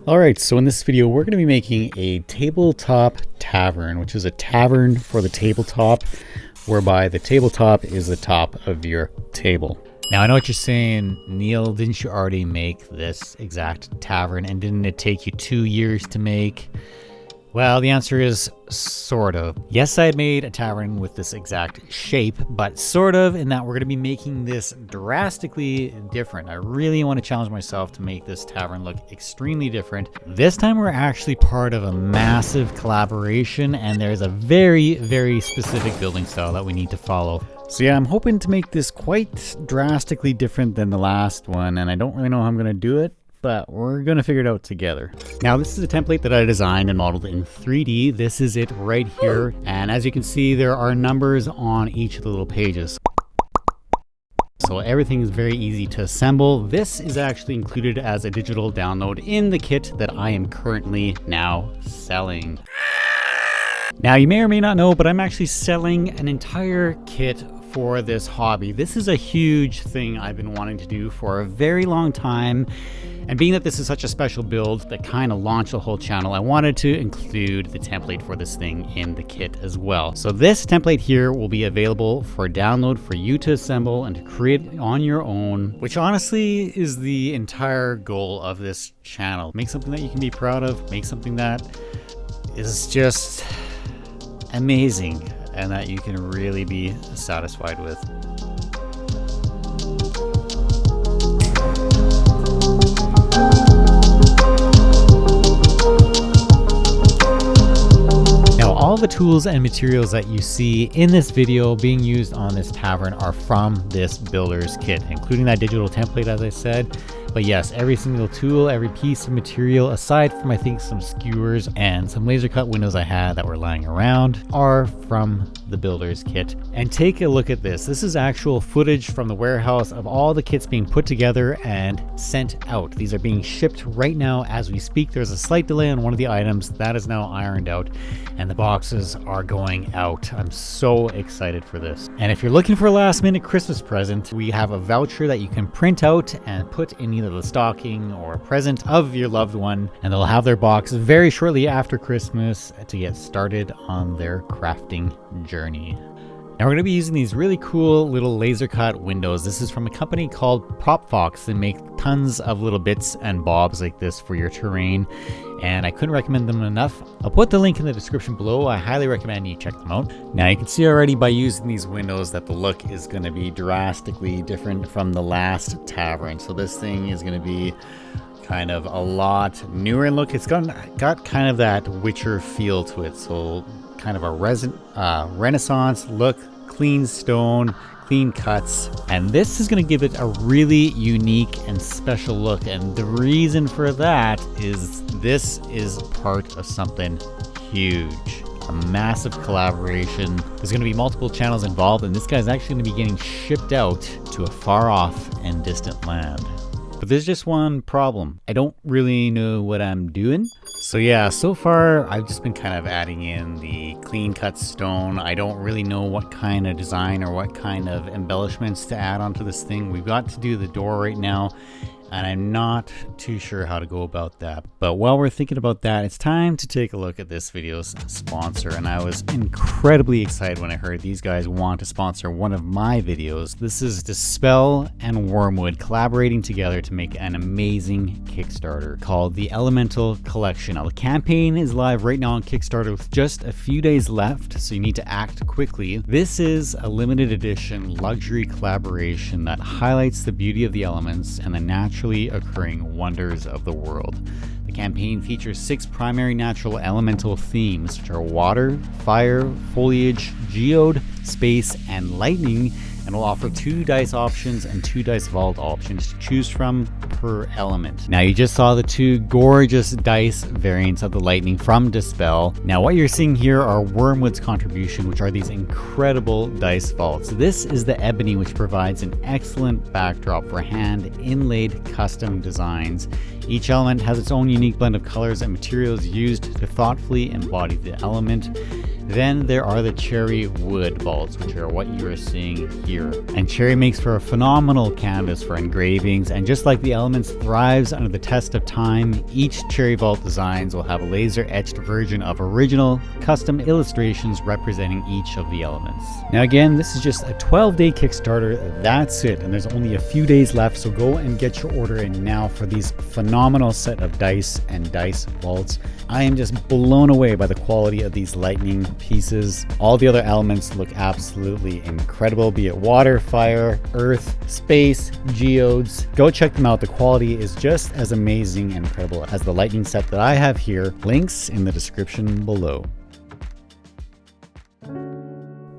Alright, so in this video we're going to be making a tabletop tavern, which is a tavern for the tabletop, whereby the tabletop is the top of your table. Now I know what you're saying, Neil, didn't you already make this exact tavern, and didn't it take you 2 years to make? Well, the answer is sort of. Yes, I had made a tavern with this exact shape, but sort of in that we're going to be making this drastically different. I really want to challenge myself to make this tavern look extremely different. This time we're actually part of a massive collaboration, and there's a very, very specific building style that we need to follow. So yeah, I'm hoping to make this quite drastically different than the last one, and I don't really know how I'm going to do it, but we're going to figure it out together. Now this is a template that I designed and modeled in 3D. This is it right here. And as you can see, there are numbers on each of the little pages. So everything is very easy to assemble. This is actually included as a digital download in the kit that I am currently now selling. Now you may or may not know, but I'm actually selling an entire kit for this hobby. This is a huge thing I've been wanting to do for a very long time. And being that this is such a special build that kind of launched the whole channel, I wanted to include the template for this thing in the kit as well. So this template here will be available for download for you to assemble and to create on your own, which honestly is the entire goal of this channel. Make something that you can be proud of, make something that is just amazing and that you can really be satisfied with. All the tools and materials that you see in this video being used on this tavern are from this builder's kit, including that digital template, as I said. But yes, every single tool, every piece of material, aside from I think some skewers and some laser cut windows I had that were lying around, are from the builder's kit. And take a look at this. This is actual footage from the warehouse of all the kits being put together and sent out. These are being shipped right now as we speak. There's a slight delay on one of the items that is now ironed out, and the boxes are going out. I'm so excited for this. And if you're looking for a last minute Christmas present, we have a voucher that you can print out and put in either the stocking or a present of your loved one, and they'll have their box very shortly after Christmas to get started on their crafting journey. Now we're going to be using these really cool little laser cut windows. This is from a company called PropFox. They make tons of little bits and bobs like this for your terrain, and I couldn't recommend them enough. I'll put the link in the description below. I highly recommend you check them out. Now you can see already by using these windows that the look is going to be drastically different from the last tavern. So this thing is going to be kind of a lot newer in look. It's got kind of that Witcher feel to it. So kind of a Renaissance look, clean stone, clean cuts, and this is going to give it a really unique and special look. And the reason for that is this is part of something huge, a massive collaboration. There's going to be multiple channels involved, and this guy's actually going to be getting shipped out to a far off and distant land. But there's just one problem. I don't really know what I'm doing. So yeah, so far I've just been kind of adding in the clean cut stone. I don't really know what kind of design or what kind of embellishments to add onto this thing. We've got to do the door right now, and I'm not too sure how to go about that. But while we're thinking about that, it's time to take a look at this video's sponsor. And I was incredibly excited when I heard these guys want to sponsor one of my videos. This is Dispel and Wormwood collaborating together to make an amazing Kickstarter called the Elemental Collection. Now the campaign is live right now on Kickstarter with just a few days left, so you need to act quickly. This is a limited edition luxury collaboration that highlights the beauty of the elements and the naturally occurring wonders of the world. The campaign features 6 primary natural elemental themes, which are water, fire, foliage, geode, space, and lightning, and will offer 2 dice options and 2 dice vault options to choose from per element. Now you just saw the 2 gorgeous dice variants of the lightning from Dispel. Now what you're seeing here are Wormwood's contribution, which are these incredible dice vaults. This is the ebony, which provides an excellent backdrop for hand inlaid custom designs. Each element has its own unique blend of colors and materials used to thoughtfully embody the element. Then there are the cherry wood vaults, which are what you are seeing here. And cherry makes for a phenomenal canvas for engravings, and just like the elements thrives under the test of time, each cherry vault designs will have a laser etched version of original custom illustrations representing each of the elements. Now again, this is just a 12-day Kickstarter, that's it, and there's only a few days left, so go and get your order in now for these phenomenal set of dice and dice vaults. I am just blown away by the quality of these lightning pieces. All the other elements look absolutely incredible, be it water, fire, earth, space, geodes. Go check them out. The quality is just as amazing and incredible as the lightning set that I have here. Links in the description below.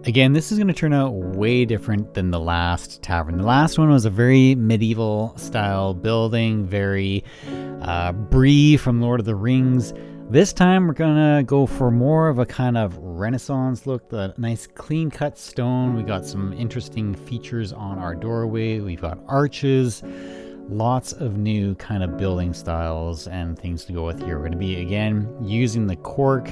Again, this is going to turn out way different than the last tavern. The last one was a very medieval style building, very Bree from Lord of the Rings. This time we're gonna go for more of a kind of Renaissance look, the nice clean cut stone. We got some interesting features on our doorway. We've got arches, lots of new kind of building styles and things to go with here. We're gonna be again using the cork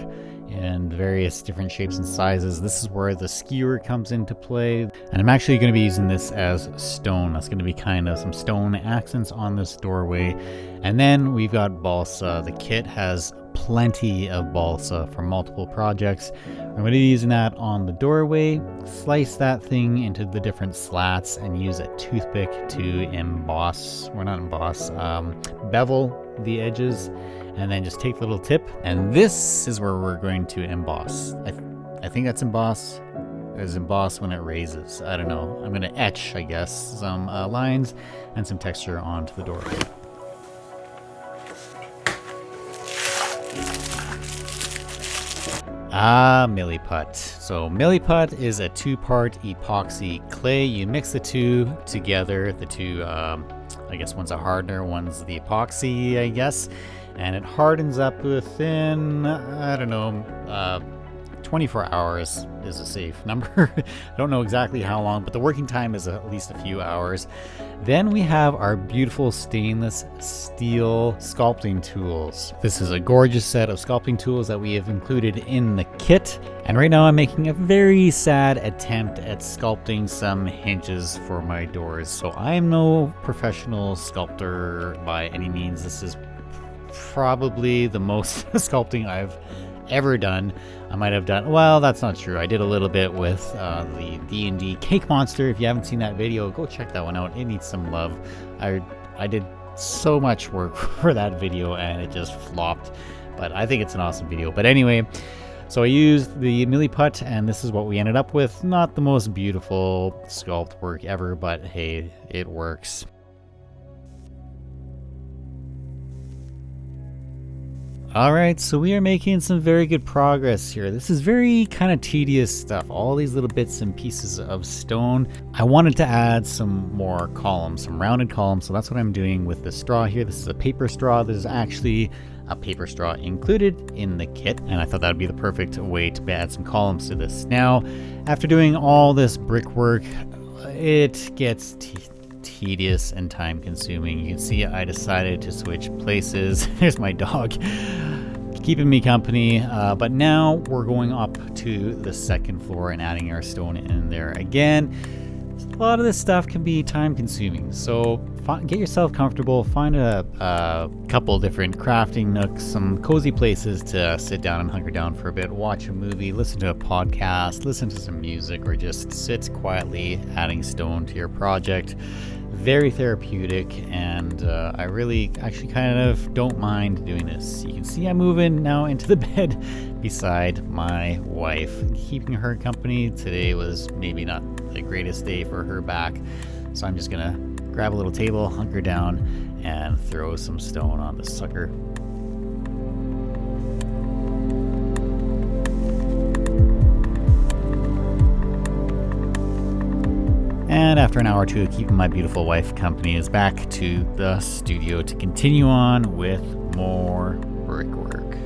in various different shapes and sizes. This is where the skewer comes into play. And I'm actually going to be using this as stone. That's going to be kind of some stone accents on this doorway. And then we've got balsa. The kit has plenty of balsa for multiple projects. I'm going to be using that on the doorway, slice that thing into the different slats and use a toothpick to bevel the edges. And then just take the little tip, and this is where we're going to emboss. I think that's emboss. There's emboss when it raises. I don't know. I'm going to etch, I guess, some lines and some texture onto the doorway. Milliput. So Milliput is a two-part epoxy clay. You mix the two together. The two, I guess one's a hardener, one's the epoxy, I guess. And it hardens up within, I don't know, 24 hours is a safe number. I don't know exactly how long, but the working time is at least a few hours. Then we have our beautiful stainless steel sculpting tools. This is a gorgeous set of sculpting tools that we have included in the kit. And right now I'm making a very sad attempt at sculpting some hinges for my doors. So I am no professional sculptor by any means. This is probably the most sculpting I've ever done. I might have done, well, that's not true. I did a little bit with the D&D Cake Monster. If you haven't seen that video, go check that one out. It needs some love. I did so much work for that video and it just flopped, but I think it's an awesome video. But anyway, so I used the Milliput and this is what we ended up with. Not the most beautiful sculpt work ever, but hey, it works. Alright, so we are making some very good progress here. This is very kind of tedious stuff. All these little bits and pieces of stone. I wanted to add some more columns, some rounded columns, so that's what I'm doing with the straw here. This is a paper straw. There's actually a paper straw included in the kit, and I thought that would be the perfect way to add some columns to this. Now, after doing all this brickwork, it gets tedious and time consuming. You can see I decided to switch places. There's my dog keeping me company, but now we're going up to the second floor and adding our stone in there again. A lot of this stuff can be time consuming, so get yourself comfortable, find a couple different crafting nooks, some cozy places to sit down and hunker down for a bit, watch a movie, listen to a podcast, listen to some music, or just sit quietly adding stone to your project. Very therapeutic, and I really actually kind of don't mind doing this. You can see I'm moving now into the bed beside my wife, keeping her company. Today was maybe not the greatest day for her back, so I'm just gonna grab a little table, hunker down, and throw some stone on the sucker. And after an hour or two of keeping my beautiful wife company, is back to the studio to continue on with more brickwork.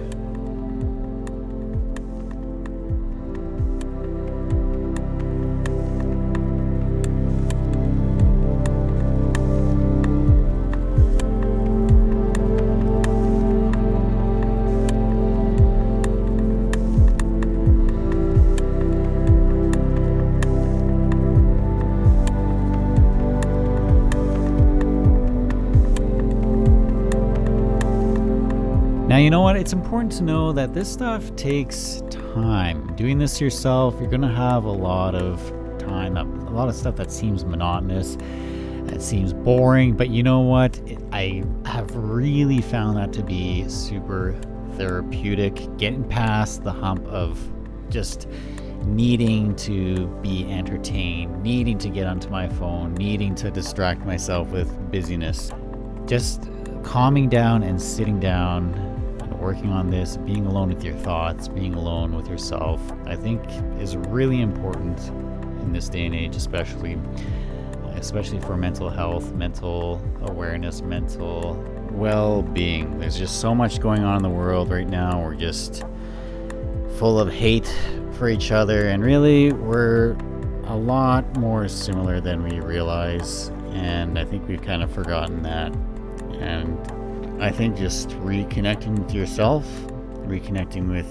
Now, you know what? It's important to know that this stuff takes time. Doing this yourself, you're going to have a lot of time, a lot of stuff that seems monotonous, that seems boring, but you know what? I have really found that to be super therapeutic, getting past the hump of just needing to be entertained, needing to get onto my phone, needing to distract myself with busyness. Just calming down and sitting down and working on this, being alone with your thoughts, being alone with yourself, I think is really important in this day and age, especially for mental health, mental awareness, mental well-being. There's just so much going on in the world right now. We're just full of hate for each other, and really we're a lot more similar than we realize, and I think we've kind of forgotten that. And I think just reconnecting with yourself, reconnecting with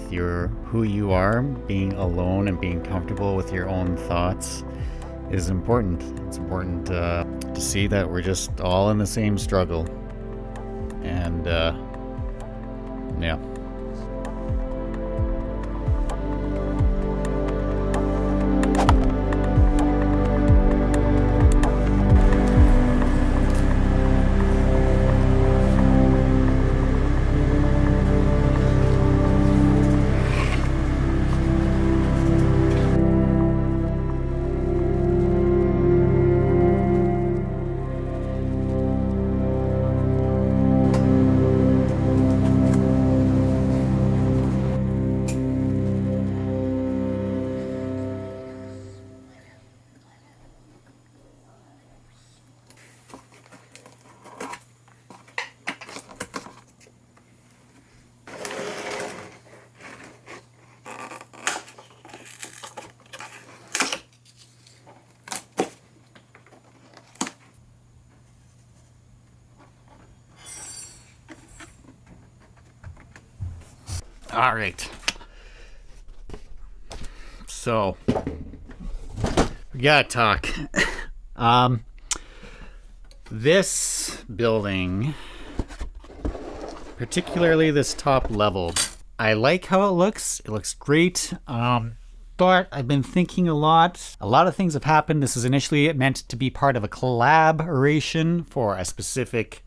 who you are, being alone and being comfortable with your own thoughts is important. It's important to see that we're just all in the same struggle. And yeah. All right. So we gotta talk. This building, particularly this top level, I like how it looks. It looks great. But I've been thinking a lot. A lot of things have happened. This is initially meant to be part of a collaboration for a specific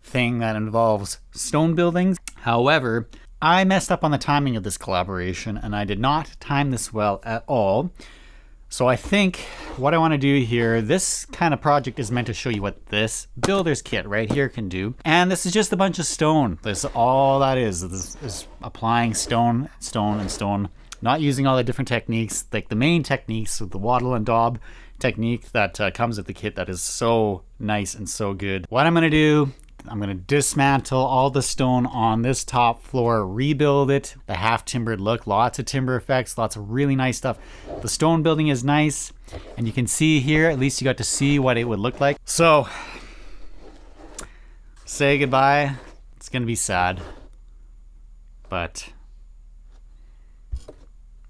thing that involves stone buildings. However, I messed up on the timing of this collaboration, and I did not time this well at all. So I think what I want to do here, this kind of project is meant to show you what this builder's kit right here can do. And this is just a bunch of stone. This is all that is. This is applying stone, stone, and stone. Not using all the different techniques, like the main techniques with the wattle and daub technique that comes with the kit that is so nice and so good. What I'm going to do, I'm going to dismantle all the stone on this top floor, rebuild it, the half timbered look, lots of timber effects, lots of really nice stuff. The stone building is nice, and you can see here, at least you got to see what it would look like. So, say goodbye. It's going to be sad, but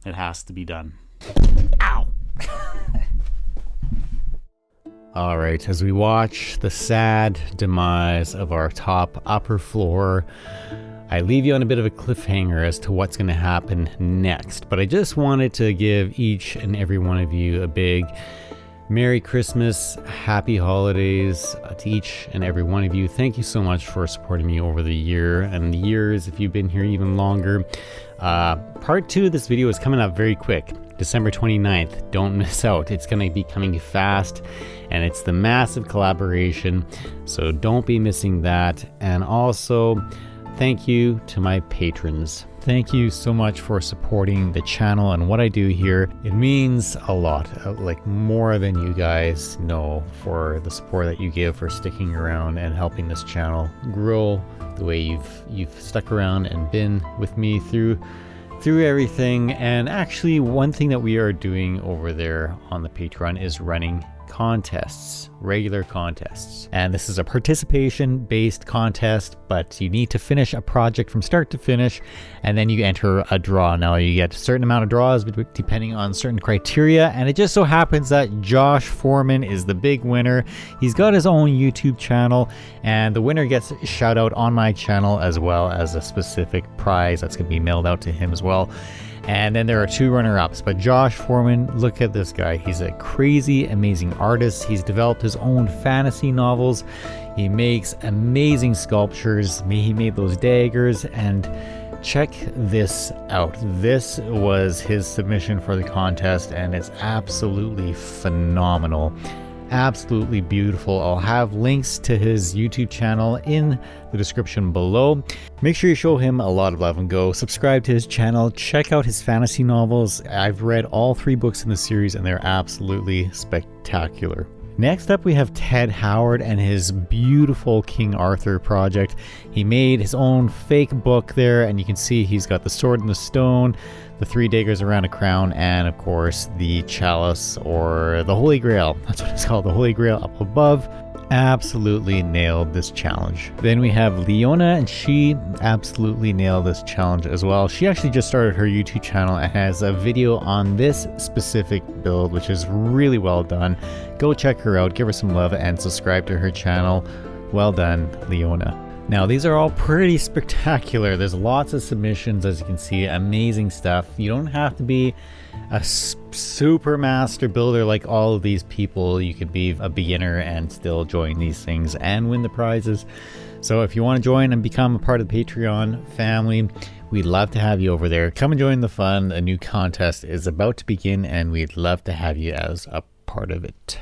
it has to be done. Ow! All right, as we watch the sad demise of our top upper floor, I leave you on a bit of a cliffhanger as to what's going to happen next. But I just wanted to give each and every one of you a big Merry Christmas, Happy Holidays to each and every one of you. Thank you so much for supporting me over the year and the years if you've been here even longer. Part 2 of this video is coming up very quick. December 29th. Don't miss out. It's going to be coming fast, and it's the massive collaboration, so don't be missing that. And also, thank you to my patrons. Thank you so much for supporting the channel and what I do here. It means a lot, like more than you guys know, for the support that you give, for sticking around and helping this channel grow the way you've stuck around and been with me through everything. And actually, one thing that we are doing over there on the Patreon is running contests, regular contests. And this is a participation based contest, but you need to finish a project from start to finish, and then you enter a draw. Now you get a certain amount of draws depending on certain criteria, and it just so happens that Josh Foreman is the big winner. He's got his own YouTube channel, and the winner gets a shout out on my channel as well as a specific prize that's going to be mailed out to him as well. And then there are 2 runner-ups, but Josh Foreman, look at this guy. He's a crazy, amazing artist. He's developed his own fantasy novels. He makes amazing sculptures. He made those daggers, and check this out. This was his submission for the contest, and it's absolutely phenomenal. Absolutely beautiful. I'll have links to his YouTube channel in the description below. Make sure you show him a lot of love and go subscribe to his channel. Check out his fantasy novels. I've read all 3 books in the series, and they're absolutely spectacular. Next up, we have Ted Howard and his beautiful King Arthur project. He made his own fake book there, and you can see he's got the sword and the stone, the 3 daggers around a crown, and of course the chalice, or the Holy Grail. That's what it's called, the Holy Grail up above. Absolutely nailed this challenge. Then we have Leona, and she absolutely nailed this challenge as well. She actually just started her YouTube channel and has a video on this specific build, which is really well done. Go check her out, give her some love, and subscribe to her channel. Well done, Leona. Now, these are all pretty spectacular. There's lots of submissions, as you can see. Amazing stuff. You don't have to be a super master builder like all of these people. You could be a beginner and still join these things and win the prizes. So if you want to join and become a part of the Patreon family, we'd love to have you over there. Come and join the fun. A new contest is about to begin, and we'd love to have you as a part of it.